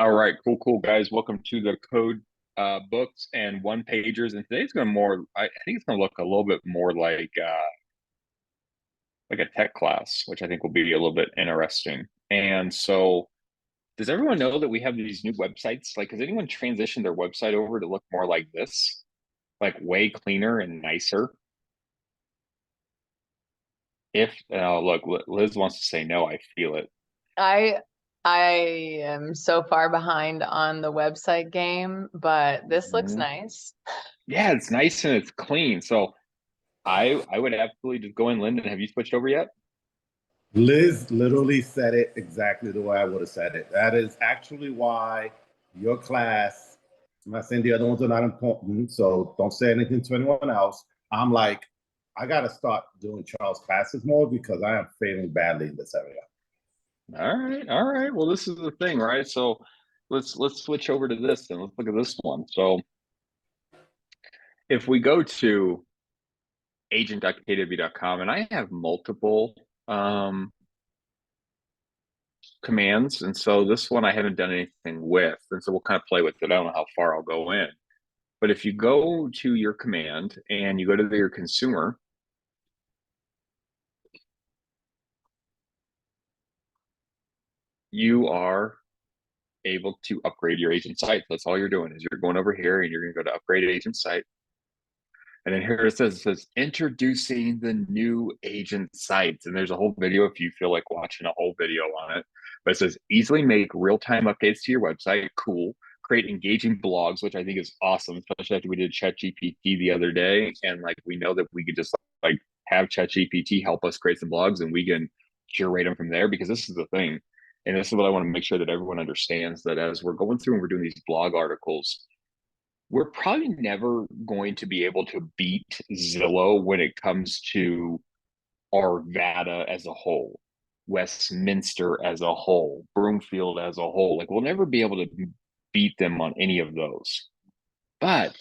All right, cool, guys. Welcome to the code books and one pagers. And today's going to more, I think it's going to look a little bit more like a tech class, which I think will be a little bit interesting. And so, does everyone know that we have these new websites? Like, has anyone transitioned their website over to look more like this, like way cleaner and nicer? If look, Liz wants to say no. I feel it. I I am so far behind on the website game, but this looks Mhm. nice. Yeah, it's nice and it's clean. So I would absolutely just go in. Lyndon, have you switched over yet? Liz literally said it exactly the way I would have said it. That is actually why your class, I'm not saying the other ones are not important, so don't say anything to anyone else. I'm like, I got to start doing Charles classes more because I am failing badly in this area. All right. Well, this is the thing, right? So let's switch over to this and let's look at this one. So if we go to agent.kw.com, and I have multiple commands, and so this one I haven't done anything with, and so we'll kind of play with it. I don't know how far I'll go in, but if you go to your command and you go to your consumer, you are able to upgrade your agent site. That's all you're doing is you're going over here and you're going to go to upgrade agent site. And then here it says introducing the new agent sites. And there's a whole video if you feel like watching a whole video on it. But it says easily make real-time updates to your website. Cool. Create engaging blogs, which I think is awesome, especially after we did ChatGPT the other day. And like we know that we could just like have ChatGPT help us create some blogs and we can curate them from there because this is the thing. And this is what I want to make sure that everyone understands that as we're going through and we're doing these blog articles, we're probably never going to be able to beat Zillow when it comes to Arvada as a whole, Westminster as a whole, Broomfield as a whole. Like we'll never be able to beat them on any of those. But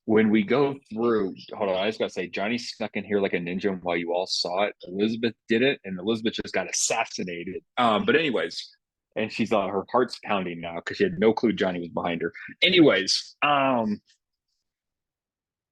when we go through, hold on, I just gotta say, Johnny snuck in here like a ninja while you all saw it. Elizabeth did it, and Elizabeth just got assassinated. But anyways, and she's her heart's pounding now because she had no clue Johnny was behind her. Anyways,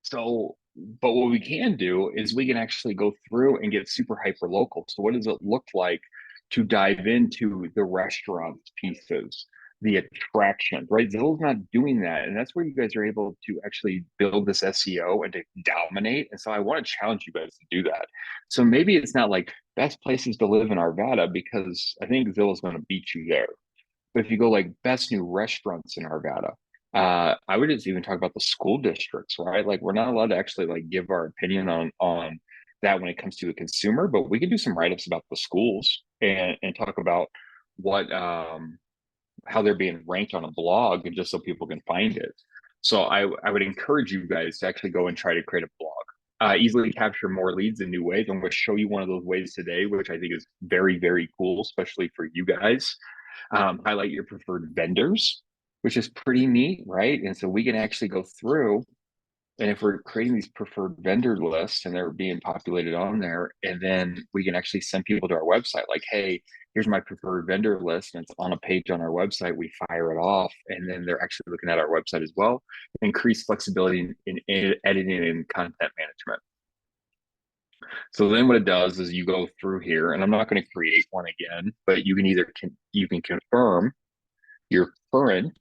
so, but what we can do is we can actually go through and get super hyper local. So, what does it look like to dive into the restaurant pieces, the attraction, right? Zillow's not doing that. And that's where you guys are able to actually build this SEO and to dominate. And so, I want to challenge you guys to do that. So, maybe it's not like best places to live in Arvada because I think Zillow's going to beat you there. But if you go like best new restaurants in Arvada, I would just even talk about the school districts, right? Like we're not allowed to actually like give our opinion on that when it comes to the consumer, but we can do some write-ups about the schools and talk about what how they're being ranked on a blog and just so people can find it. So I would encourage you guys to actually go and try to create a blog. Easily capture more leads in new ways. I'm going to show you one of those ways today, which I think is very cool, especially for you guys. Highlight your preferred vendors, which is pretty neat, right? And so we can actually go through, and if we're creating these preferred vendor lists and they're being populated on there, and then we can actually send people to our website like, hey, here's my preferred vendor list, and it's on a page on our website. We fire it off, and then they're actually looking at our website as well. Increase flexibility in editing and content management. So then what it does is you go through here, and I'm not going to create one again, but you can either you can confirm your current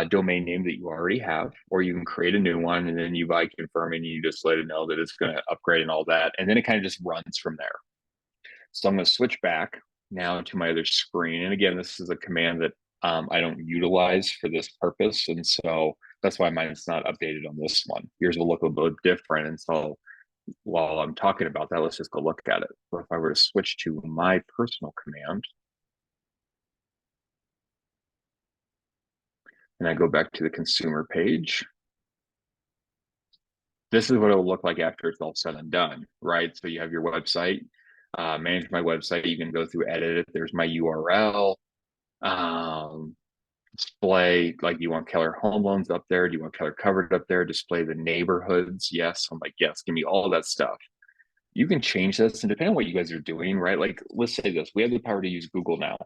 domain name that you already have, or you can create a new one and then you by confirming, you just let it know that it's going to upgrade and all that. And then it kind of just runs from there. So I'm going to switch back now to my other screen. And again, this is a command that I don't utilize for this purpose. And so that's why mine's not updated on this one. Yours will look a little different. And so while I'm talking about that, let's just go look at it. So if I were to switch to my personal command, and I go back to the consumer page, this is what it'll look like after it's all said and done, right? So you have your website, manage my website. You can go through, edit it. There's my URL, display, like, do you want Keller Home Loans up there? Do you want Keller Covered up there? Display the neighborhoods. Yes. I'm like, yes, give me all that stuff. You can change this and depending on what you guys are doing, right? Like, let's say this, we have the power to use Google now.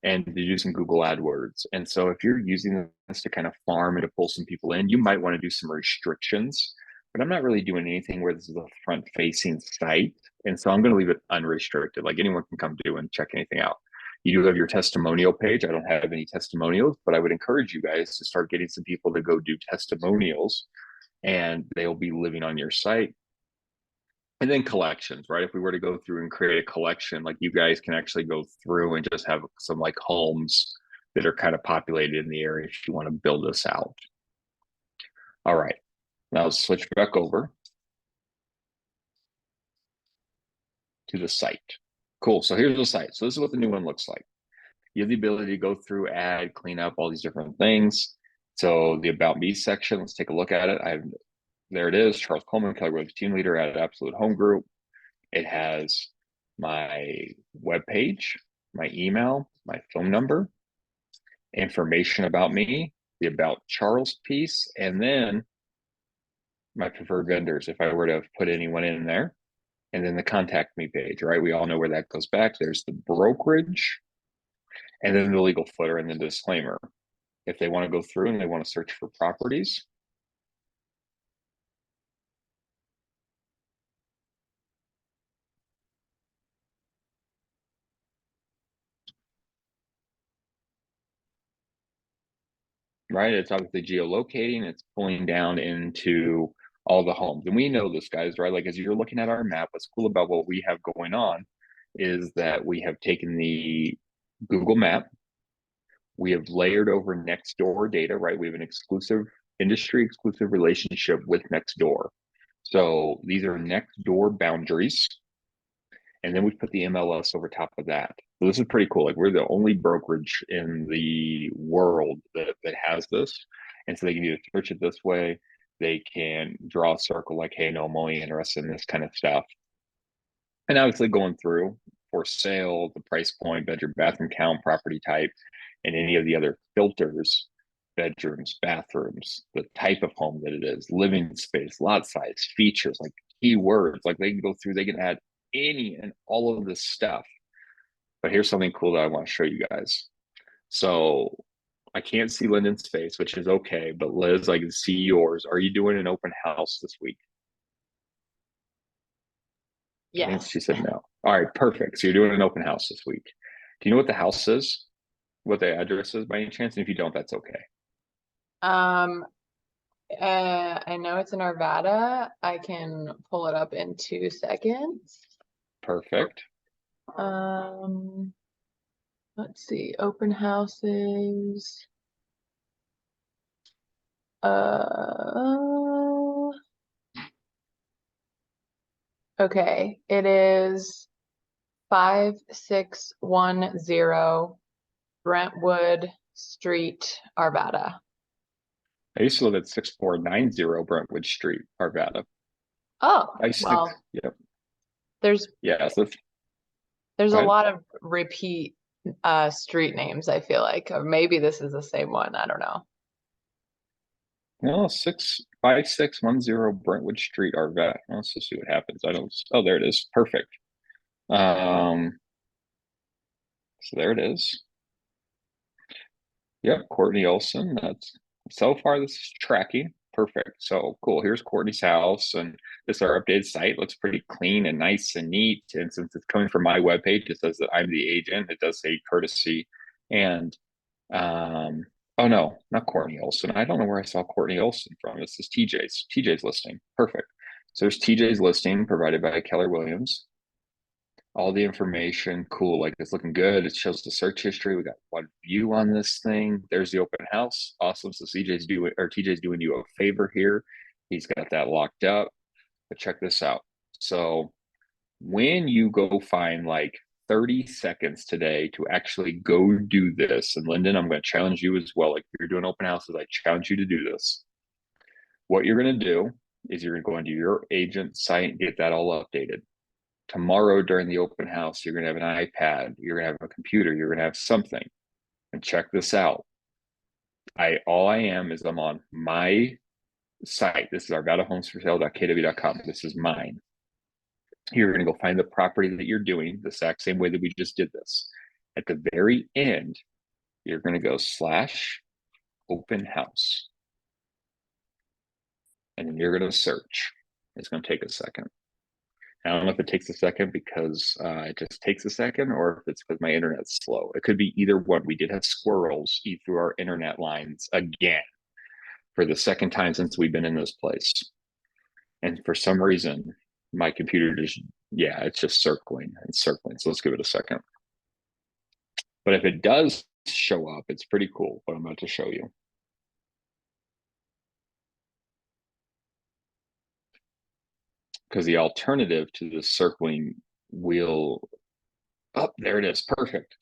and to do some Google AdWords. And so if you're using this to kind of farm and to pull some people in, you might want to do some restrictions, but I'm not really doing anything where this is a front facing site. And so I'm going to leave it unrestricted. Like anyone can come do and check anything out. You do have your testimonial page. I don't have any testimonials, but I would encourage you guys to start getting some people to go do testimonials, and they'll be living on your site. And then collections, right? If we were to go through and create a collection, like you guys can actually go through and just have some like homes that are kind of populated in the area if you want to build this out. All right, now let's switch back over to the site. Cool, so here's the site. So this is what the new one looks like. You have the ability to go through, add, clean up all these different things. So the About Me section, let's take a look at it. There it is, Charles Coleman, Keller Williams team leader at Absolute Home Group. It has my webpage, my email, my phone number, information about me, the About Charles piece, and then my preferred vendors, if I were to put anyone in there, and then the contact me page, right? We all know where that goes back. There's the brokerage, and then the legal footer and the disclaimer. If they want to go through and they want to search for properties, right? It's obviously geolocating, it's pulling down into all the homes. And we know this, guys, right? Like as you're looking at our map, what's cool about what we have going on is that we have taken the Google map, we have layered over Nextdoor data, right? We have an exclusive industry exclusive relationship with Nextdoor. So these are Nextdoor boundaries. And then we put the MLS over top of that. So this is pretty cool. Like we're the only brokerage in the world that has this. And so they can either search it this way, they can draw a circle like, hey, no, I'm only interested in this kind of stuff. And obviously going through for sale, the price point, bedroom, bathroom count, property type, and any of the other filters, bedrooms, bathrooms, the type of home that it is, living space, lot size, features, like keywords, like they can go through, they can add any and all of this stuff. But here's something cool that I want to show you guys. So I can't see Lyndon's face, which is okay, but Liz, I can see yours. Are you doing an open house this week? I think Yes. she said no. All right, perfect. So you're doing an open house this week. Do you know what the house is? What the address is by any chance? And if you don't, that's okay. I know it's in Arvada. I can pull it up in 2 seconds. Perfect. Let's see, open houses. Okay, it is 5610 Brentwood Street, Arvada. I used to live at 6490 Brentwood Street, Arvada. Oh, Yep. there's So a ahead. lot of repeat street names, I feel like, or maybe this is the same one. I don't know. No, 5610 Brentwood Street, Arvada. Let's just see what happens. Oh, there it is. Perfect. So there it is. Yep, Courtney Olson. That's so far this is tracking. Perfect. So cool. Here's Courtney's house, and this is our updated site. Looks pretty clean and nice and neat. And since it's coming from my webpage, it says that I'm the agent. It does say courtesy. And oh no, not Courtney Olson. I don't know where I saw Courtney Olson from. This is TJ's listing. Perfect. So there's TJ's listing provided by Keller Williams. All the information, cool, like it's looking good. It shows the search history. We got one view on this thing. There's the open house. Awesome. So TJ's doing you a favor here. He's got that locked up. But check this out. So when you go find like 30 seconds today to actually go do this, and Lyndon, I'm going to challenge you as well. Like if you're doing open houses, I challenge you to do this. What you're going to do is you're going to go into your agent site and get that all updated. Tomorrow during the open house, you're going to have an iPad, you're going to have a computer, you're going to have something. And check this out. All I am is I'm on my site. This is arvadaholmesforsale.kw.com. This is mine. You're going to go find the property that you're doing the exact same way that we just did this. At the very end, you're going to go /open house. And then you're going to search. It's going to take a second. I don't know if it takes a second because it just takes a second, or if it's because my internet's slow. It could be either one. We did have squirrels eat through our internet lines again for the second time since we've been in this place. And for some reason, my computer just, yeah, it's just circling and circling. So let's give it a second. But if it does show up, it's pretty cool what I'm about to show you. Because the alternative to the circling wheel, oh, there it is, perfect.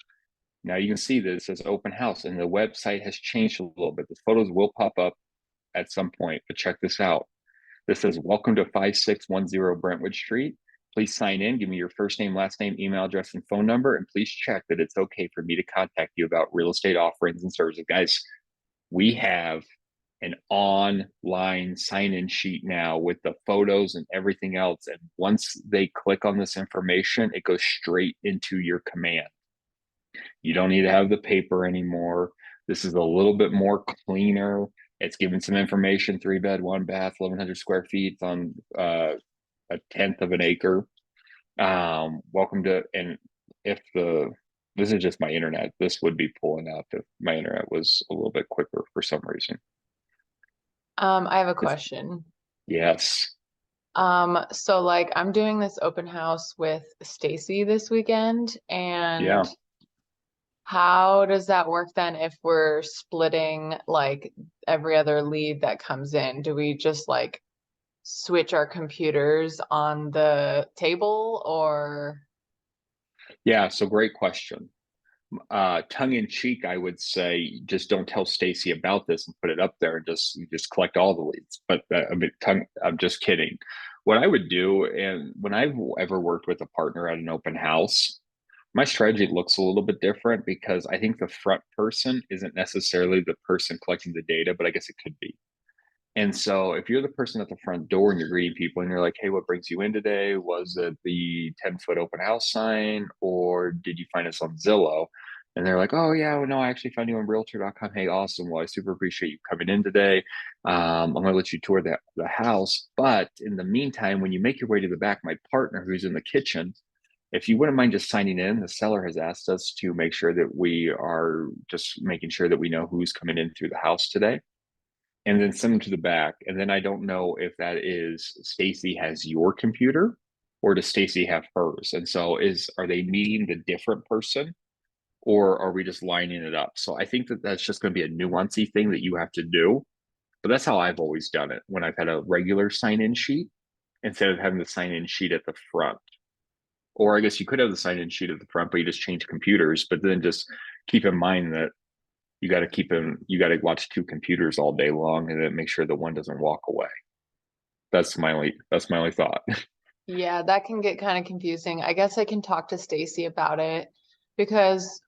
Now you can see that it says open house, and the website has changed a little bit. The photos will pop up at some point, but check this out. This says, welcome to 5610 Brentwood Street. Please sign in, give me your first name, last name, email address, and phone number, and please check that it's okay for me to contact you about real estate offerings and services. Guys, we have an online sign-in sheet now with the photos and everything else. And once they click on this information, it goes straight into your command. You don't need to have the paper anymore. This is a little bit more cleaner. It's giving some information, 3-bed, 1-bath, 1,100 square feet on a 1/10 of an acre. Welcome to, and if this is just my internet, this would be pulling up if my internet was a little bit quicker for some reason. I have a question. Yes. So like I'm doing this open house with Stacy this weekend, and Yeah. how does that work then if we're splitting like every other lead that comes in? Do we just like switch our computers on the table, or? Yeah, so great question. Tongue in cheek, I would say just don't tell Stacy about this and put it up there and just collect all the leads. But I'm just kidding. What I would do, and when I've ever worked with a partner at an open house, my strategy looks a little bit different because I think the front person isn't necessarily the person collecting the data, but I guess it could be. And so if you're the person at the front door and you're greeting people and you're like, hey, what brings you in today? Was it the 10-foot open house sign, or did you find us on Zillow? And they're like, oh, yeah, well, no, I actually found you on realtor.com. Hey, awesome. Well, I super appreciate you coming in today. I'm going to let you tour the house. But in the meantime, when you make your way to the back, my partner who's in the kitchen, if you wouldn't mind just signing in, the seller has asked us to make sure that we are just making sure that we know who's coming in through the house today, and then send them to the back. And then I don't know if that is Stacy has your computer or does Stacy have hers? And so are they meeting the different person, or are we just lining it up? So I think that that's just going to be a nuancy thing that you have to do. But that's how I've always done it when I've had a regular sign-in sheet instead of having the sign-in sheet at the front. Or I guess you could have the sign-in sheet at the front, but you just change computers. But then just keep in mind that you got to watch 2 computers all day long and then make sure that one doesn't walk away. That's my only thought. Yeah, that can get kind of confusing. I guess I can talk to Stacy about it, because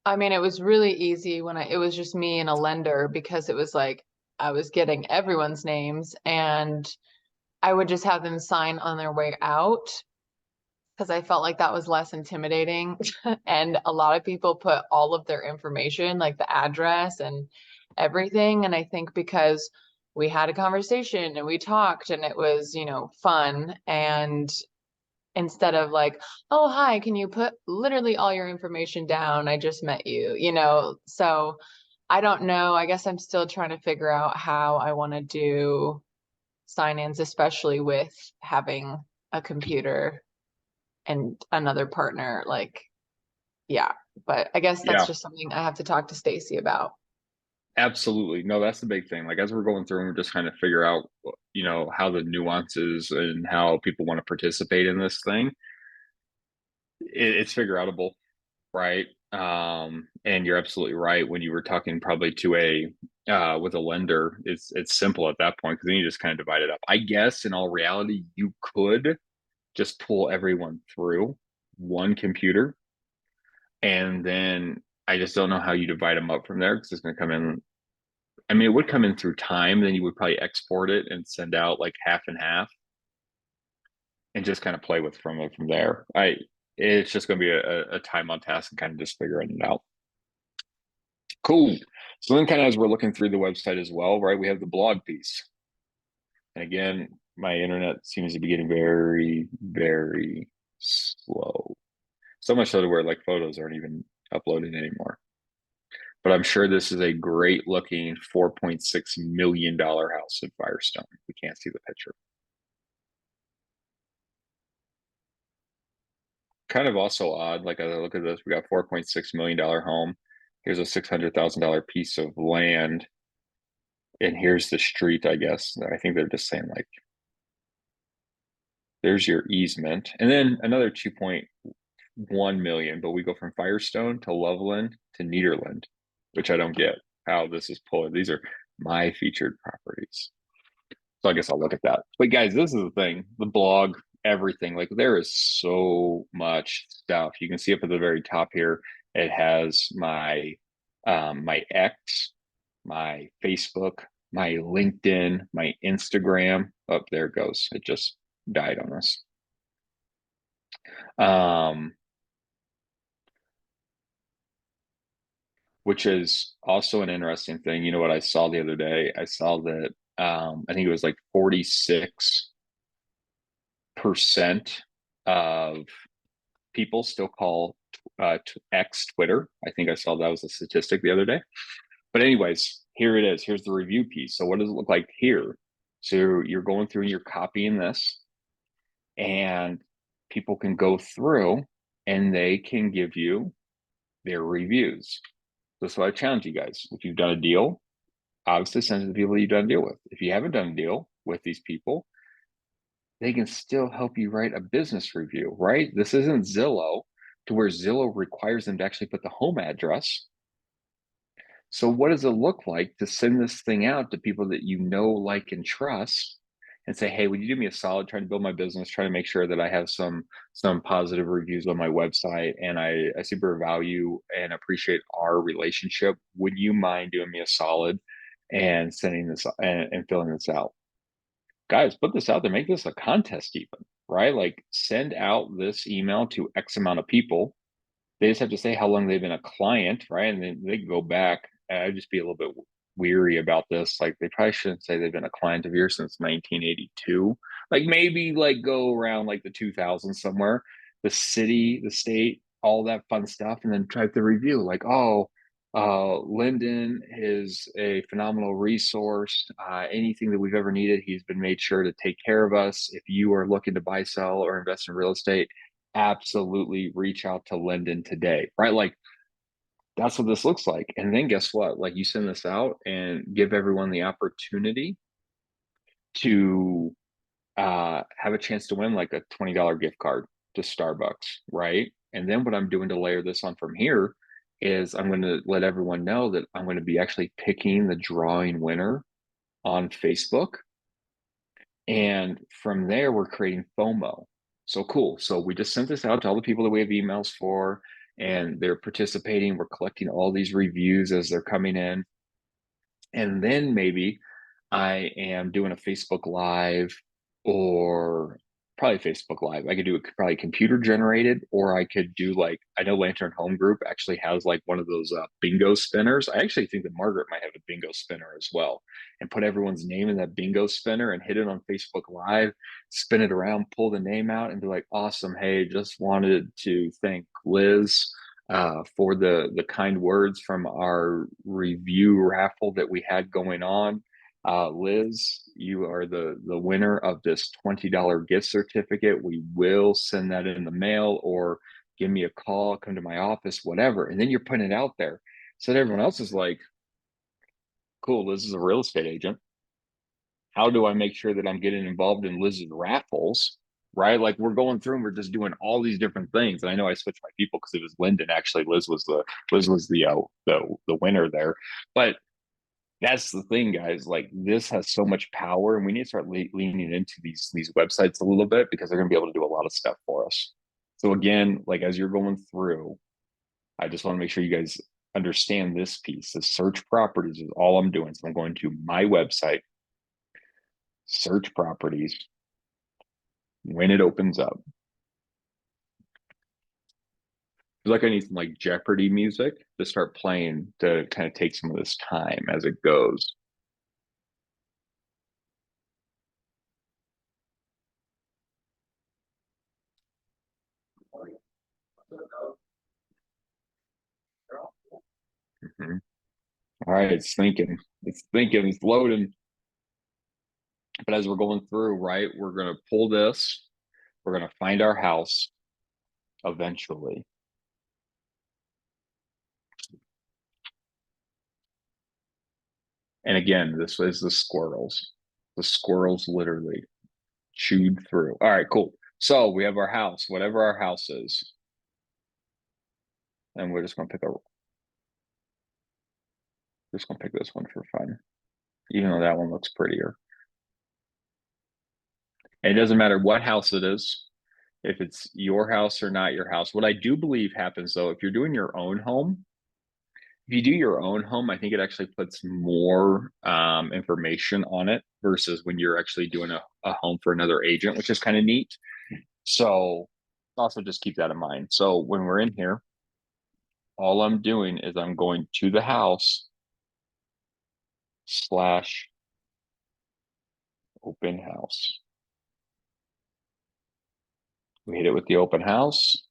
I mean, it was really easy when it was just me and a lender, because it was like I was getting everyone's names and I would just have them sign on their way out, because I felt like that was less intimidating. And a lot of people put all of their information, like the address and everything. And I think because we had a conversation and we talked and it was, fun. And instead of like, oh, hi, can you put literally all your information down? I just met you. So I don't know. I guess I'm still trying to figure out how I want to do sign-ins, especially with having a computer and another partner. Like, yeah, but I guess that's Yeah, just something I have to talk to Stacy about. absolutely. No, that's the big thing. Like as we're going through and we're just trying to figure out, how the nuances and how people want to participate in this thing, it's figure outable, right? And you're absolutely right. When you were talking probably to with a lender, it's simple at that point because then you just kind of divide it up. I guess in all reality, you could just pull everyone through one computer, and then I just don't know how you divide them up from there because it's going to come in. I mean, it would come in through time. Then you would probably export it and send out like half and half, and just kind of play with from there. it's just going to be a time on task and kind of just figuring it out. Cool. So then kind of as we're looking through the website as well, right, we have the blog piece. And again, my internet seems to be getting very, very slow. So much so to where like photos aren't even uploading anymore. But I'm sure this is a great looking $4.6 million house in Firestone. We can't see the picture. Kind of also odd, like as I look at this, we got $4.6 million home. Here's a $600,000 piece of land. And here's the street, I guess. I think they're just saying like, there's your easement. And then another 2.1 million, but we go from Firestone to Loveland to Nederland, which I don't get how this is pulling. These are my featured properties. So I guess I'll look at that. But guys, this is the thing, the blog, everything, like there is so much stuff. You can see up at the very top here, it has my my X, my Facebook, my LinkedIn, my Instagram. Oh, there it goes. It just died on us. Which is also an interesting thing. You know what I saw the other day? I saw that I think it was like 46% of people still call X Twitter. I think I saw that was a statistic the other day. But anyways, here it is. Here's the review piece. So what does it look like here? So you're going through and you're copying this, and people can go through and they can give you their reviews. So I challenge you guys. If you've done a deal, obviously send it to the people you've done a deal with. If you haven't done a deal with these people, they can still help you write a business review, right? This isn't Zillow to where Zillow requires them to actually put the home address. So what does it look like to send this thing out to people that you know, like, and trust and say, hey, would you do me a solid trying to build my business, trying to make sure that I have some positive reviews on my website, and I super value and appreciate our relationship. Would you mind doing me a solid and sending this and filling this out? Guys, put this out there, make this a contest even, right? Like send out this email to X amount of people. They just have to say how long they've been a client, right? And then they can go back. I'd just be a little bit weary about this. Like they probably shouldn't say they've been a client of yours since 1982. Like maybe like go around like the 2000s somewhere, the city, the state, all that fun stuff, and then type the review like, oh, Lyndon is a phenomenal resource. Anything that we've ever needed, he's been made sure to take care of us. If you are looking to buy, sell, or invest in real estate, absolutely reach out to Lyndon today, right? Like that's what this looks like. And then guess what? Like you send this out and give everyone the opportunity to have a chance to win like a $20 gift card to Starbucks, right? And then what I'm doing to layer this on from here is I'm going to let everyone know that I'm going to be actually picking the drawing winner on Facebook. And from there, we're creating FOMO. So cool. So we just sent this out to all the people that we have emails for, and they're participating. We're collecting all these reviews as they're coming in. And then maybe I am doing a Facebook Live, or probably Facebook Live. I could do it probably computer generated, or I could do like, I know Lantern Home Group actually has like one of those bingo spinners. I actually think that Margaret might have a bingo spinner as well, and put everyone's name in that bingo spinner and hit it on Facebook Live, spin it around, pull the name out, and be like, awesome. Hey, just wanted to thank Liz for the kind words from our review raffle that we had going on. Liz, you are the winner of this $20 gift certificate. We will send that in the mail, or give me a call, come to my office, whatever. And then you're putting it out there so that everyone else is like, cool, Liz is a real estate agent. How do I make sure that I'm getting involved in Liz's raffles? Right? Like we're going through and we're just doing all these different things. And I know I switched my people because it was Lyndon. Actually, Liz was the winner there. But that's the thing, guys. Like this has so much power, and we need to start leaning into these websites a little bit, because they're going to be able to do a lot of stuff for us. So again, like as you're going through, I just want to make sure you guys understand this piece. The search properties is all I'm doing. So I'm going to my website, search properties. When it opens up, like I need some like Jeopardy music to start playing to kind of take some of this time as it goes. Mhm. All right, it's thinking, it's loading. But as we're going through, right, we're gonna pull this, we're gonna find our house eventually. And again, this is the squirrels. The squirrels literally chewed through. All right, cool. So we have our house, whatever our house is. And we're just gonna pick this one for fun, even though that one looks prettier. And it doesn't matter what house it is, if it's your house or not your house. What I do believe happens though, if you're doing your own home, if you do your own home, I think it actually puts more information on it versus when you're actually doing a home for another agent, which is kind of neat. So also just keep that in mind. So when we're in here, all I'm doing is I'm going to the house slash open house. We hit it with the open house.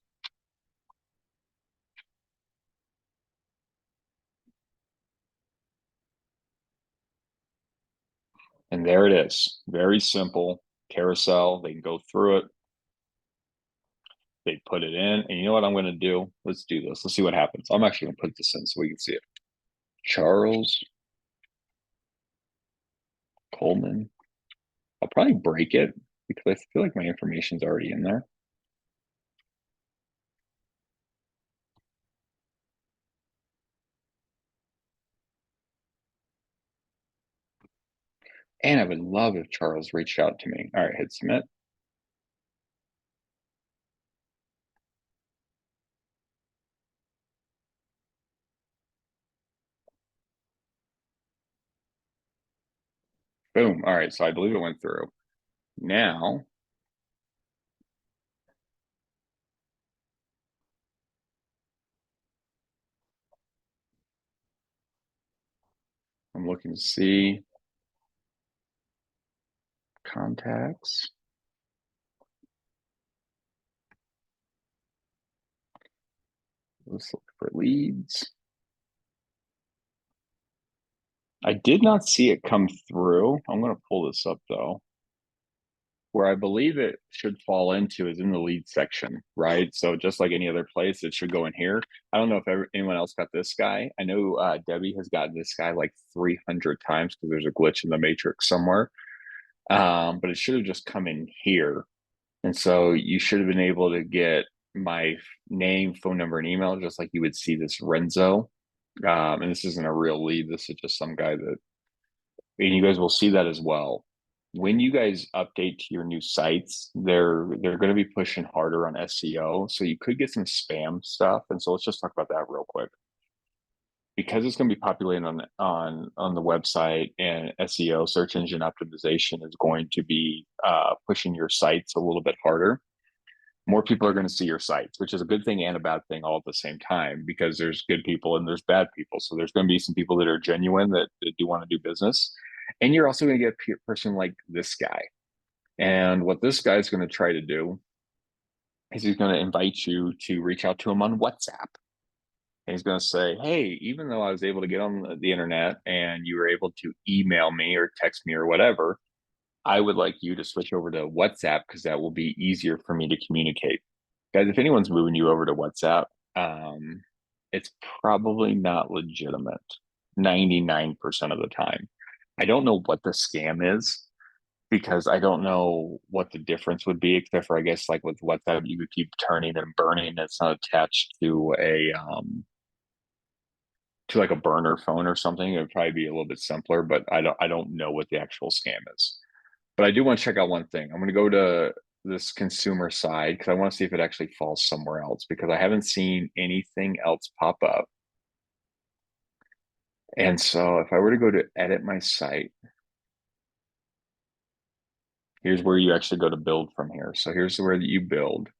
And there it is. Very simple carousel. They can go through it. They put it in. And you know what I'm going to do? Let's do this. Let's see what happens. I'm actually going to put this in so we can see it. Charles Coleman. I'll probably break it because I feel like my information's already in there. And I would love if Charles reached out to me. All right, hit submit. Boom. All right, so I believe it went through. Now, I'm looking to see contacts. Let's look for leads. I did not see it come through. I'm going to pull this up though. Where I believe it should fall into is in the lead section, right? So just like any other place, it should go in here. I don't know if anyone else got this guy. I know Debbie has gotten this guy like 300 times because there's a glitch in the matrix somewhere. But it should have just come in here. And so you should have been able to get my name, phone number, and email, just like you would see this Renzo. And this isn't a real lead. This is just some guy that, and you guys will see that as well. When you guys update to your new sites, they're going to be pushing harder on SEO. So you could get some spam stuff. And so let's just talk about that real quick. Because it's going to be populated on the website, and SEO, search engine optimization, is going to be pushing your sites a little bit harder. More people are going to see your sites, which is a good thing and a bad thing all at the same time, because there's good people and there's bad people. So there's going to be some people that are genuine that do want to do business. And you're also going to get a person like this guy. And what this guy is going to try to do is he's going to invite you to reach out to him on WhatsApp. And he's going to say, hey, even though I was able to get on the internet and you were able to email me or text me or whatever, I would like you to switch over to WhatsApp because that will be easier for me to communicate. Guys, if anyone's moving you over to WhatsApp, it's probably not legitimate 99% of the time. I don't know what the scam is because I don't know what the difference would be, except for I guess like with WhatsApp, you could keep turning and burning. It's not attached to like a burner phone or something. It would probably be a little bit simpler, but I don't know what the actual scam is. But I do want to check out one thing. I'm going to go to this consumer side because I want to see if it actually falls somewhere else, because I haven't seen anything else pop up. And so if I were to go to edit my site, here's where you actually go to build from here. So here's where you build.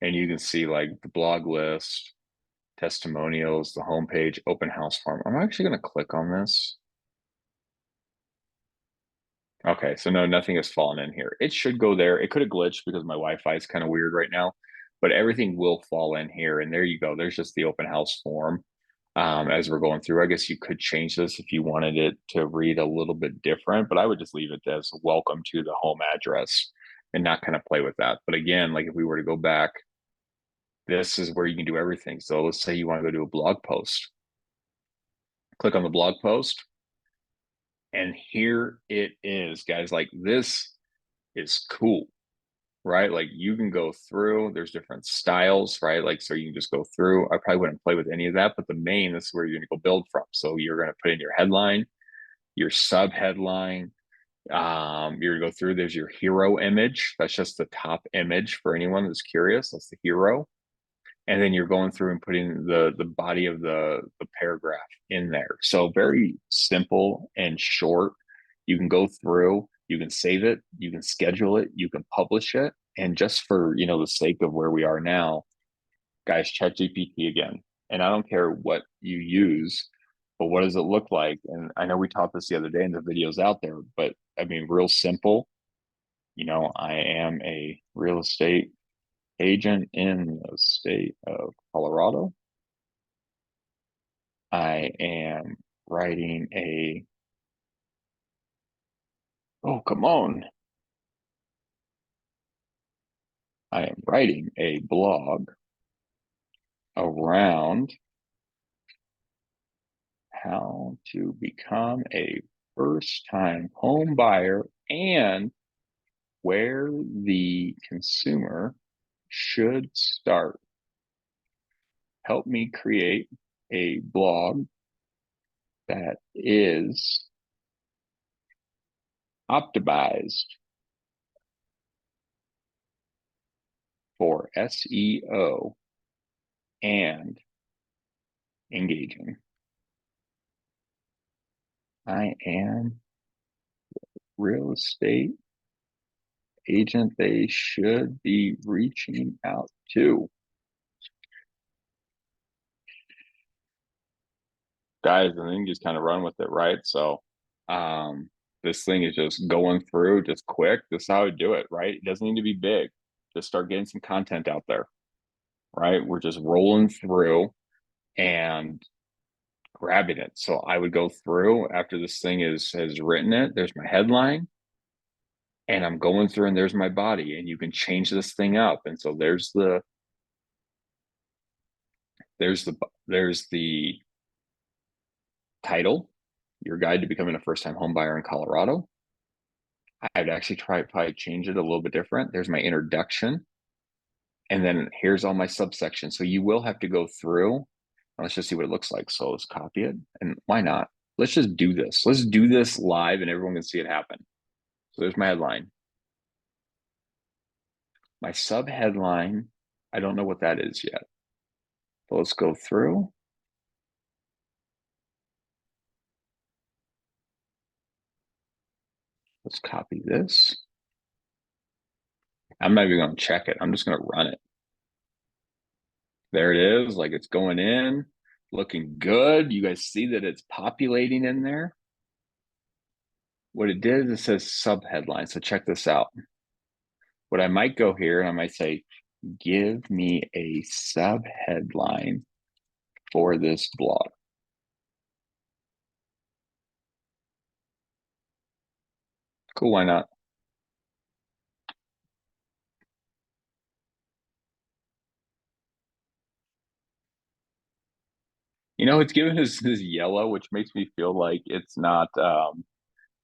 And you can see like the blog list, testimonials, the homepage, open house form. I'm actually going to click on this. Okay, so no, nothing has fallen in here. It should go there. It could have glitched because my Wi-Fi is kind of weird right now, but everything will fall in here. And there you go. There's just the open house form. As we're going through, I guess you could change this if you wanted it to read a little bit different, but I would just leave it as welcome to the home address and not kind of play with that. But again, like if we were to go back, this is where you can do everything. So let's say you want to go do a blog post. Click on the blog post. And here it is, guys. Like this is cool, right? Like you can go through, there's different styles, right? Like, so you can just go through. I probably wouldn't play with any of that, but the main, this is where you're going to go build from. So you're going to put in your headline, your sub headline. You're going to go through, there's your hero image. That's just the top image for anyone that's curious. That's the hero. And then you're going through and putting the body of the paragraph in there. So very simple and short. You can go through, you can save it, you can schedule it, you can publish it. And just for, you know, the sake of where we are now, guys, ChatGPT again. And I don't care what you use, but what does it look like? And I know we taught this the other day in the videos out there, but I mean, real simple. You know, I am a real estate agent in the state of Colorado. I am writing a, oh, come on. I am writing a blog around how to become a first-time home buyer and where the consumer should start. Help me create a blog that is optimized for SEO and engaging. I am real estate agent they should be reaching out to. Guys, and then just kind of run with it, right? So this thing is just going through just quick. This is how I do it, right? It doesn't need to be big. Just start getting some content out there, right? We're just rolling through and grabbing it. So I would go through after this thing has written it. There's my headline. And I'm going through and there's my body, and you can change this thing up. And so there's the title, your guide to becoming a first-time home buyer in Colorado. I'd actually probably change it a little bit different. There's my introduction. And then here's all my subsections. So you will have to go through. Let's just see what it looks like. So let's copy it. And why not? Let's just do this. Let's do this live and everyone can see it happen. So there's my headline. My sub headline, I don't know what that is yet. But let's go through. Let's copy this. I'm not even going to check it. I'm just going to run it. There it is. Like it's going in, looking good. You guys see that it's populating in there. What it did is it says sub headline. So check this out. What I might go here and I might say, give me a sub headline for this blog. Cool, why not? You know, it's giving us this yellow, which makes me feel like it's not,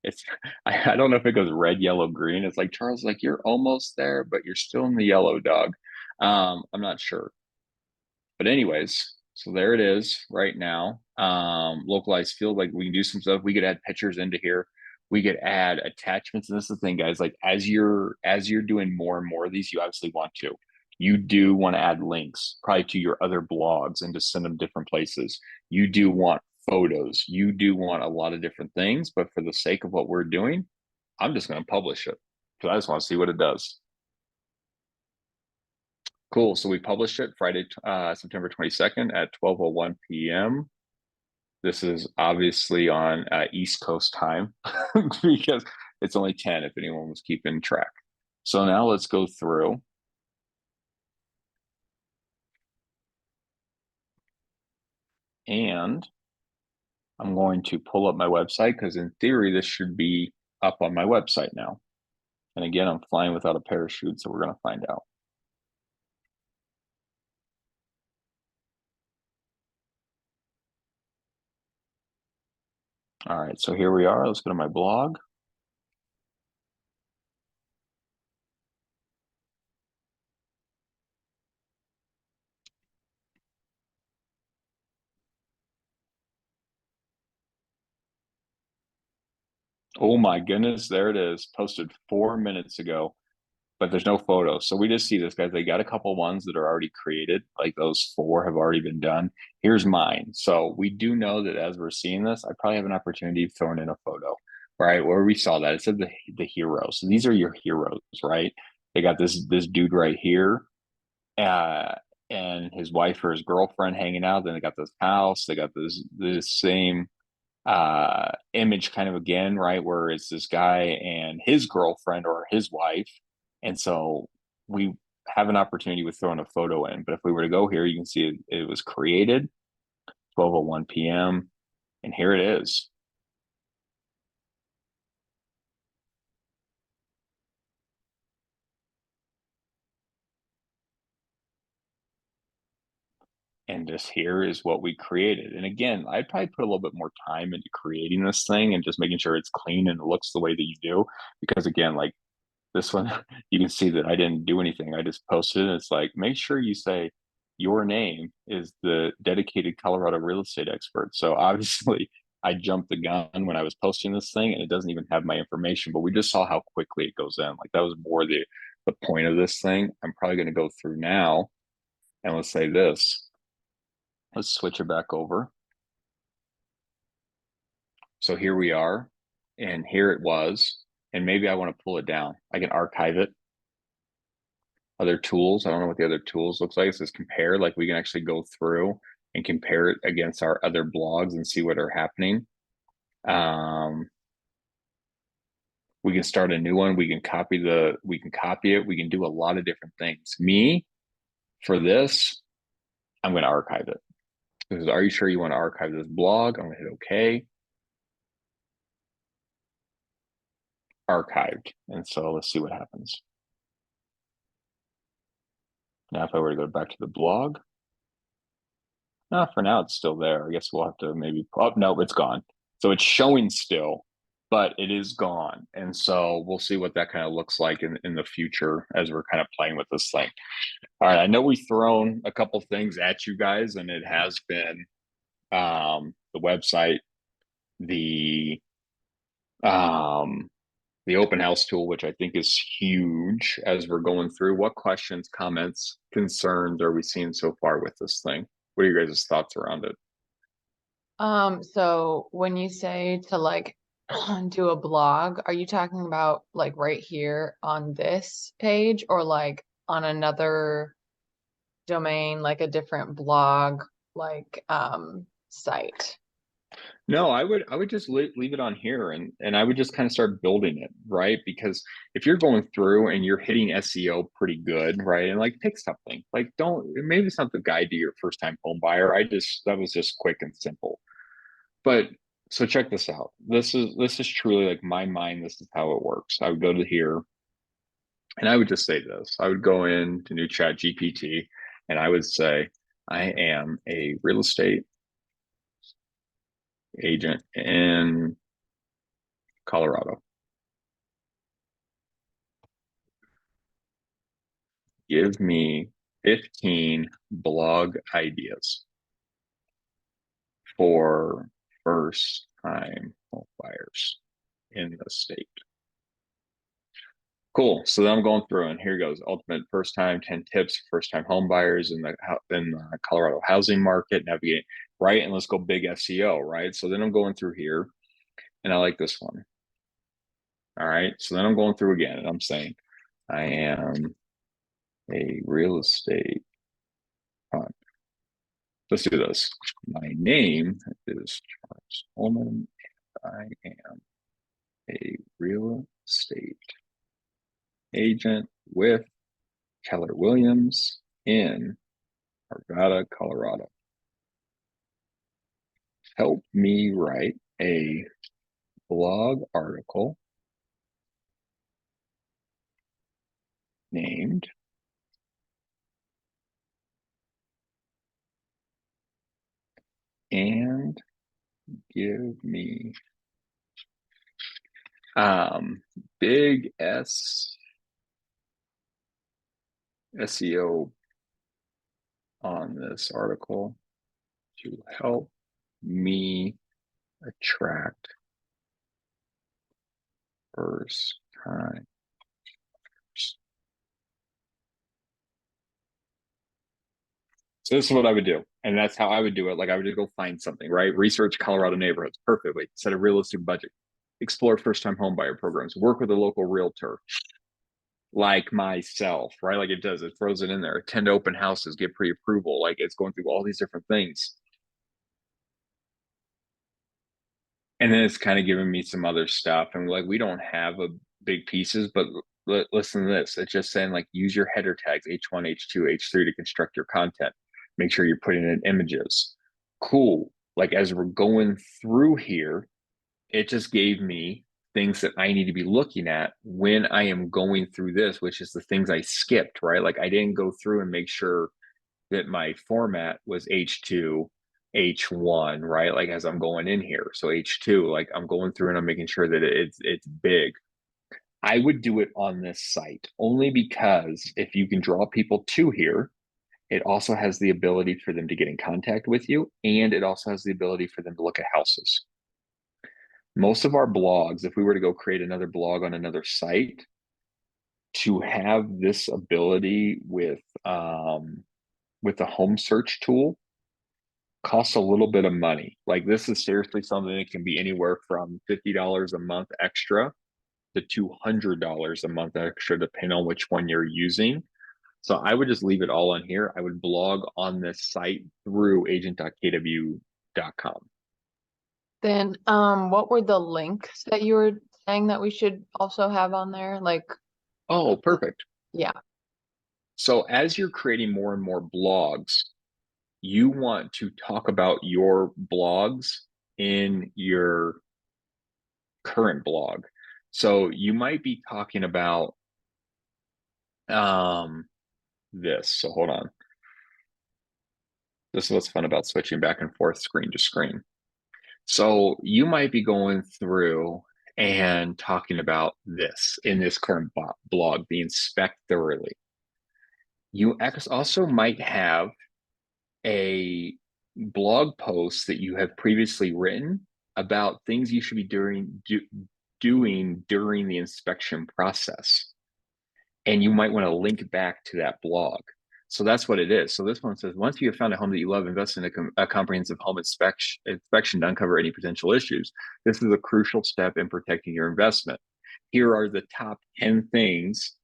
it's, I don't know if it goes red, yellow, green. It's like, Charles, like you're almost there, but you're still in the yellow, dog. I'm not sure. But anyways, so there it is right now. Localized field, like we can do some stuff. We could add pictures into here. We could add attachments. And this is the thing, guys, like as you're doing more and more of these, you obviously want to. You do want to add links probably to your other blogs and just send them different places. You do want photos. You do want a lot of different things, but for the sake of what we're doing, I'm just going to publish it because I just want to see what it does. Cool. So we published it Friday, September 22nd at 12:01 p.m. This is obviously on East Coast time because it's only 10 if anyone was keeping track. So now let's go through. And I'm going to pull up my website because in theory, this should be up on my website now. And again, I'm flying without a parachute, so we're going to find out. All right, so here we are. Let's go to my blog. Oh my goodness, there it is. Posted 4 minutes ago, but there's no photos. So we just see this, guys. They got a couple ones that are already created. Like those 4 have already been done. Here's mine. So we do know that as we're seeing this, I probably have an opportunity of throwing in a photo, right? Where we saw that. It said the heroes. So these are your heroes, right? They got this dude right here. And his wife or his girlfriend hanging out. Then they got this house. They got this same image kind of again, right? Where it's this guy and his girlfriend or his wife. And so we have an opportunity with throwing a photo in. But if we were to go here, you can see it was created 12:01 p.m. And here it is. And just here is what we created. And again, I'd probably put a little bit more time into creating this thing and just making sure it's clean and it looks the way that you do. Because again, like this one, you can see that I didn't do anything. I just posted it. It's like, make sure you say your name is the dedicated Colorado real estate expert. So obviously I jumped the gun when I was posting this thing and it doesn't even have my information, but we just saw how quickly it goes in. Like that was more the point of this thing. I'm probably going to go through now and let's say this. Let's switch it back over. So here we are, and here it was, and maybe I want to pull it down. I can archive it. Other tools, I don't know what the other tools looks like. It says compare, like we can actually go through and compare it against our other blogs and see what are happening. We can start a new one. We can copy it. We can do a lot of different things. Me, for this, I'm going to archive it. Because are you sure you want to archive this blog? I'm going to hit OK. Archived. And so let's see what happens. Now, if I were to go back to the blog, for now it's still there. I guess we'll have to maybe, oh, no, it's gone. So it's showing still, but it is gone. And so we'll see what that kind of looks like in the future as we're kind of playing with this thing. All right, I know we've thrown a couple things at you guys, and it has been the website, the open house tool, which I think is huge as we're going through. What questions, comments, concerns are we seeing so far with this thing? What are your guys' thoughts around it? So when you say to like do a blog, are you talking about like right here on this page or like on another domain, like a different blog, like site? No, I would just leave it on here and I would just kind of start building it, right? Because if you're going through and you're hitting SEO pretty good, right? And like pick something. Like don't maybe it's not the guide to your first time home buyer. That was just quick and simple. But so check this out. This is truly like my mind, this is how it works. I would go to here and I would just say this. I would go into new chat GPT and I would say, I am a real estate agent in Colorado. Give me 15 blog ideas for first time home buyers in the state. Cool. So then I'm going through and here goes ultimate first time 10 tips for first time home buyers in the Colorado housing market, navigate right. And let's go big SEO, right? So then I'm going through here and I like this one. All right. So then I'm going through again and I'm saying, I am a real estate fund. Let's do this. My name is Charles Holman. I am a real estate agent with Keller Williams in Arvada, Colorado. Help me write a blog article named and give me big SEO on this article to help me attract first time. So this is what I would do. And that's how I would do it. Like I would just go find something, right? Research Colorado neighborhoods perfectly, set a realistic budget, explore first-time home buyer programs, work with a local realtor like myself, right? Like it does, it throws it in there, attend open houses, get pre-approval. Like it's going through all these different things. And then it's kind of giving me some other stuff. And like, we don't have a big pieces, but listen to this. It's just saying like, use your header tags, H1, H2, H3 to construct your content. Make sure you're putting in images. Cool. Like as we're going through here, it just gave me things that I need to be looking at when I am going through this, which is the things I skipped, right? Like I didn't go through and make sure that my format was H2, H1, right? Like as I'm going in here. So H2, like I'm going through and I'm making sure that it's big. I would do it on this site only because if you can draw people to here, it also has the ability for them to get in contact with you, and it also has the ability for them to look at houses. Most of our blogs, if we were to go create another blog on another site, to have this ability with the home search tool costs a little bit of money. Like this is seriously something that can be anywhere from $50 a month extra to $200 a month extra, depending on which one you're using. So I would just leave it all on here. I would blog on this site through agent.kw.com. Then, what were the links that you were saying that we should also have on there? Like, Oh, perfect. yeah. So as you're creating more and more blogs, you want to talk about your blogs in your current blog. So you might be talking about this. So hold on. This is what's fun about switching back and forth screen to screen. So you might be going through and talking about this in this current blog, the inspect thoroughly. You also might have a blog post that you have previously written about things you should be doing during the inspection process. And you might want to link back to that blog. So that's what it is. So this one says, once you have found a home that you love, invest in a comprehensive home inspection to uncover any potential issues. This is a crucial step in protecting your investment. Here are the top 10 things,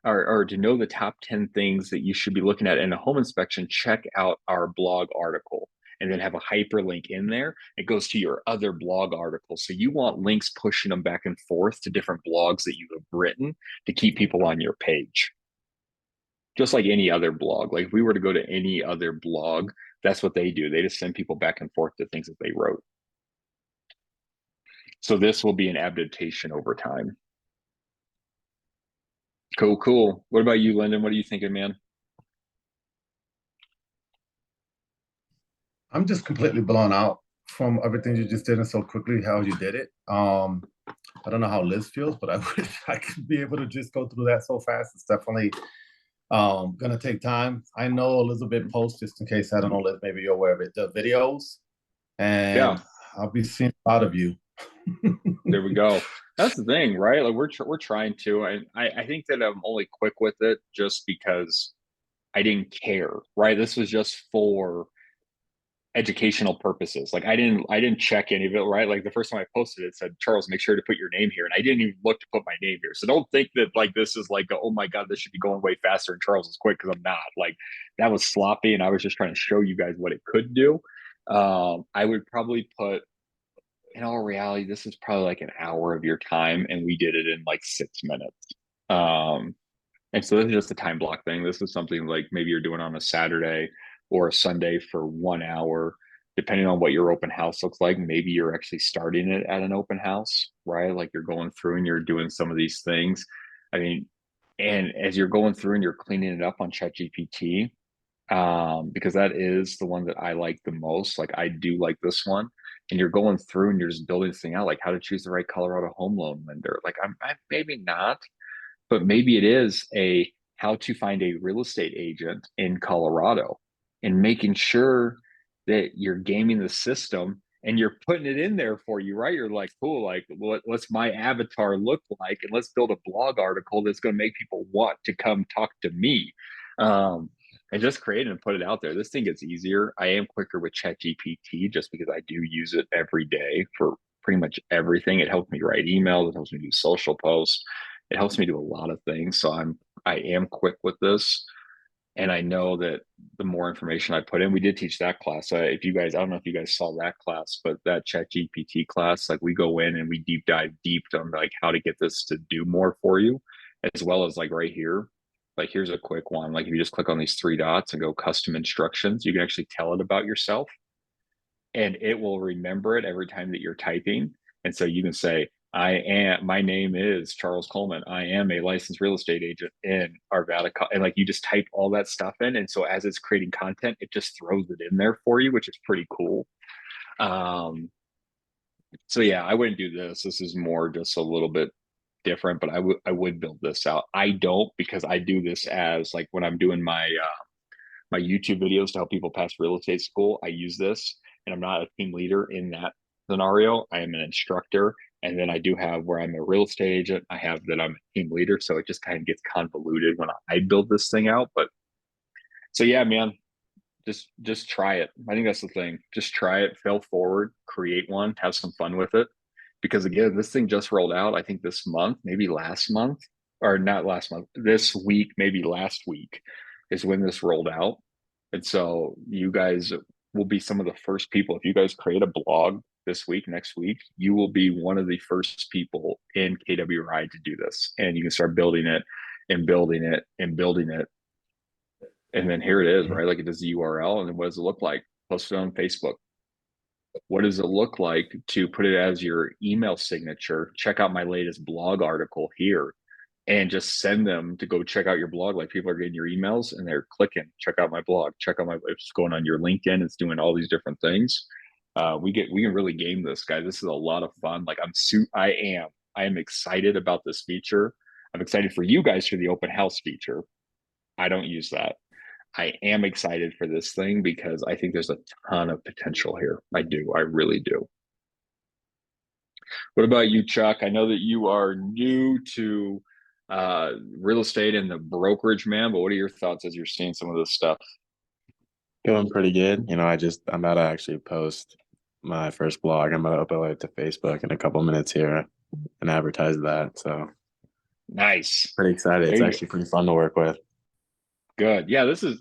or to know the top 10 things that you should be looking at in a home inspection, check out our blog article. And then have a hyperlink in there. It goes to your other blog articles. So you want links pushing them back and forth to different blogs that you have written to keep people on your page. Just like any other blog. Like if we were to go to any other blog, that's what they do. They just send people back and forth to things that they wrote. So this will be an adaptation over time. Cool. What about you, Lyndon? What are you thinking, man? I'm just completely blown out from everything you just did and so quickly how you did it. I don't know how Liz feels, but I wish I could be able to just go through that so fast. It's definitely gonna take time. I know Elizabeth posts, just in case I don't know, Liz, maybe you're aware of it, the videos, and Yeah. I'll be seeing a lot of you. There we go. That's the thing, right? Like we're trying to, and I think that I'm only quick with it just because I didn't care, right? This was just for educational purposes. Like I didn't check any of it, right? Like the first time I posted it said, Charles, make sure to put your name here. And I didn't even look to put my name here. So don't think that like this is like, oh my God, this should be going way faster and Charles is quick, because I'm not. Like that was sloppy and I was just trying to show you guys what it could do. I would probably put, in all reality, this is probably like an hour of your time and we did it in like 6 minutes. And so this is just a time block thing. This is something like maybe you're doing on a Saturday or a Sunday for 1 hour, depending on what your open house looks like. Maybe you're actually starting it at an open house, right? Like you're going through and you're doing some of these things. I mean, and as you're going through and you're cleaning it up on ChatGPT, because that is the one that I like the most. Like I do like this one. And you're going through and you're just building this thing out, like how to choose the right Colorado home loan lender. Like I'm maybe not, but maybe it is a how to find a real estate agent in Colorado, and making sure that you're gaming the system and you're putting it in there for you, right? You're like, cool, like what's my avatar look like? And let's build a blog article that's going to make people want to come talk to me. And just create it and put it out there. This thing gets easier. I am quicker with ChatGPT just because I do use it every day for pretty much everything. It helps me write emails. It helps me do social posts. It helps me do a lot of things. So I am quick with this. And I know that the more information I put in, we did teach that class. If you guys, I don't know if you guys saw that class, but that ChatGPT class, like we go in and we deep dive deep on like how to get this to do more for you, as well as like right here. Like here's a quick one. Like if you just click on these 3 dots and go custom instructions, you can actually tell it about yourself and it will remember it every time that you're typing. And so you can say, my name is Charles Coleman. I am a licensed real estate agent in Arvada. And like you just type all that stuff in. And so as it's creating content, it just throws it in there for you, which is pretty cool. So yeah, I wouldn't do this. This is more just a little bit different, but I would build this out. I don't, because I do this as like when I'm doing my my YouTube videos to help people pass real estate school. I use this, and I'm not a team leader in that scenario. I am an instructor, and then I do have where I'm a real estate agent. I have that I'm a team leader, so it just kind of gets convoluted when I build this thing out. But so yeah, man, just try it. I think that's the thing. Just try it, fail forward, create one, have some fun with it. Because again, this thing just rolled out, I think this month, maybe last month, or not last month, this week, maybe last week is when this rolled out. And so you guys will be some of the first people. If you guys create a blog this week, next week, you will be one of the first people in KW Ride to do this. And you can start building it and building it and building it. And then here it is, right? Like it does the URL. And then what does it look like? Post it on Facebook. What does it look like to put it as your email signature? Check out my latest blog article here and just send them to go check out your blog. Like people are getting your emails and they're clicking, check out my blog, check out it's going on your LinkedIn. It's doing all these different things. We can really game this, guys. This is a lot of fun. Like I am excited about this feature. I'm excited for you guys for the open house feature. I don't use that. I am excited for this thing because I think there's a ton of potential here. I do. I really do. What about you, Chuck? I know that you are new to real estate and the brokerage, man, but what are your thoughts as you're seeing some of this stuff? Going pretty good. I'm about to actually post my first blog. I'm about to upload it to Facebook in a couple minutes here and advertise that. So nice. Pretty excited. It's actually pretty fun to work with. Good. Yeah, this is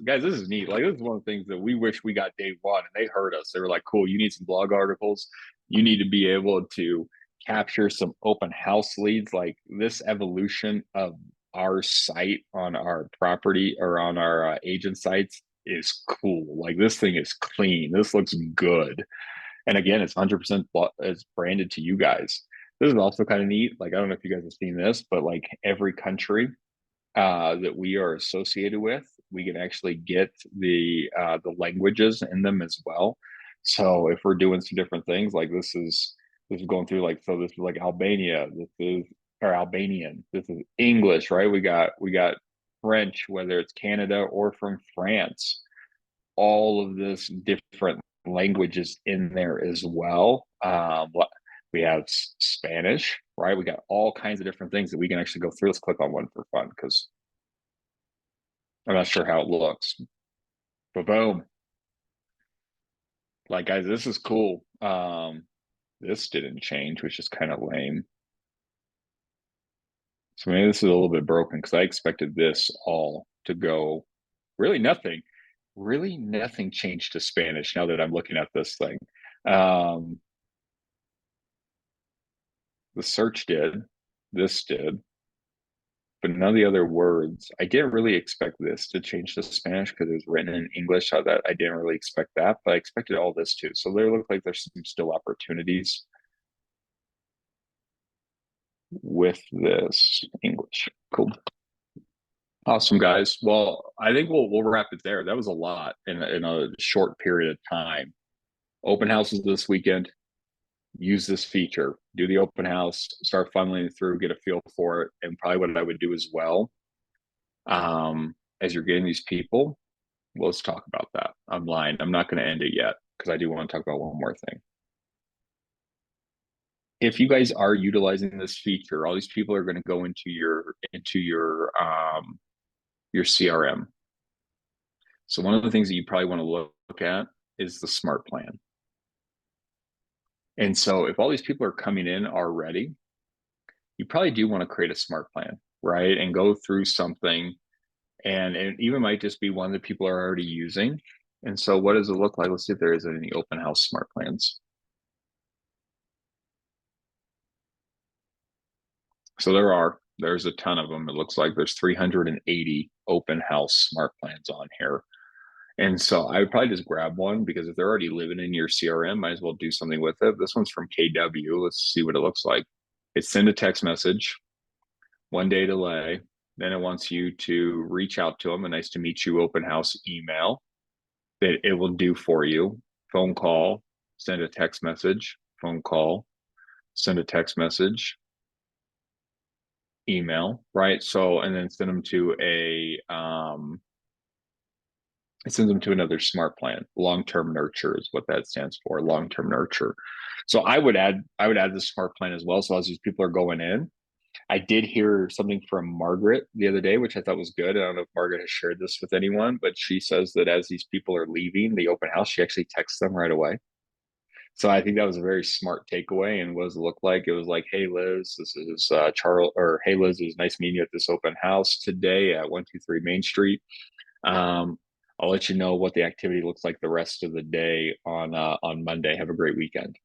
neat. Like this is one of the things that we wish we got day one, and they heard us. They were like, cool, you need some blog articles. You need to be able to capture some open house leads. Like this evolution of our site on our property or on our agent sites is cool. Like this thing is clean. This looks good. And again, it's 100% it's branded to you guys. This is also kind of neat. Like, I don't know if you guys have seen this, but like every country that we are associated with, we can actually get the languages in them as well. So if we're doing some different things, like this is going through like, so this is like Albania, this is or Albanian, this is English, right? We got French, whether it's Canada or from France, all of this different languages in there as well. We have Spanish, right? We got all kinds of different things that we can actually go through. Let's click on one for fun because I'm not sure how it looks. But boom. Like, guys, this is cool. This didn't change, which is kind of lame. So maybe this is a little bit broken because I expected this all to go. Really nothing changed to Spanish now that I'm looking at this thing. The search did, this did, but none of the other words. I didn't really expect this to change to Spanish because it was written in English. So that I didn't really expect that, but I expected all this too. So there look like there's some still opportunities with this English. Cool. Awesome, guys. Well, I think we'll wrap it there. That was a lot in a short period of time. Open houses this weekend. Use this feature. Do the open house. Start funneling it through. Get a feel for it. And probably what I would do as well, as you're getting these people, let's talk about that. I'm lying. I'm not going to end it yet because I do want to talk about one more thing. If you guys are utilizing this feature, all these people are going to go into your CRM. So one of the things that you probably want to look at is the smart plan. And so if all these people are coming in already, you probably do want to create a smart plan, right? And go through something, and it even might just be one that people are already using. And so what does it look like? Let's see if there is any open house smart plans. So there's a ton of them. It looks like there's 380 open house smart plans on here. And so I would probably just grab one because if they're already living in your CRM, might as well do something with it. This one's from KW. Let's see what it looks like. It send a text message, 1 day delay. Then it wants you to reach out to them, a nice to meet you open house email that it will do for you. Phone call, send a text message, phone call, send a text message, email, right? So, and then send them to it sends them to another smart plan. Long-term nurture is what that stands for, long-term nurture. So I would add the smart plan as well. So as these people are going in, I did hear something from Margaret the other day, which I thought was good. I don't know if Margaret has shared this with anyone, but she says that as these people are leaving the open house, she actually texts them right away. So I think that was a very smart takeaway. And what does it look like? It was like, hey, Liz, this is Charles, or hey, Liz, it was nice meeting you at this open house today at 123 Main Street. I'll let you know what the activity looks like the rest of the day on Monday. Have a great weekend.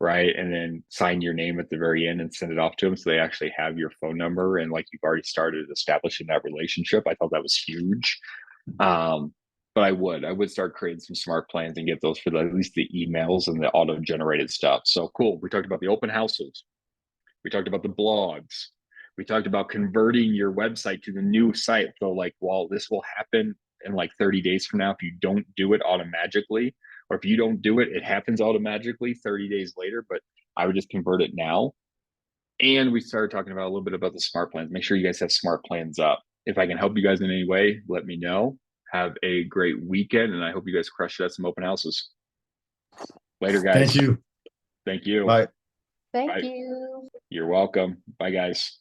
Right. And then sign your name at the very end and send it off to them so they actually have your phone number. And like you've already started establishing that relationship. I thought that was huge. But I would start creating some smart plans and get those for at least the emails and the auto generated stuff. So cool. We talked about the open houses. We talked about the blogs. We talked about converting your website to the new site. So like, while this will happen in like 30 days from now, if you don't do it automatically, or if you don't do it, it happens automatically 30 days later, but I would just convert it now. And we started talking about a little bit about the smart plans. Make sure you guys have smart plans up. If I can help you guys in any way, let me know. Have a great weekend, and I hope you guys crush it at some open houses. Later, guys. Thank you. Thank you. Bye. Thank Right. you. You're welcome. Bye, guys.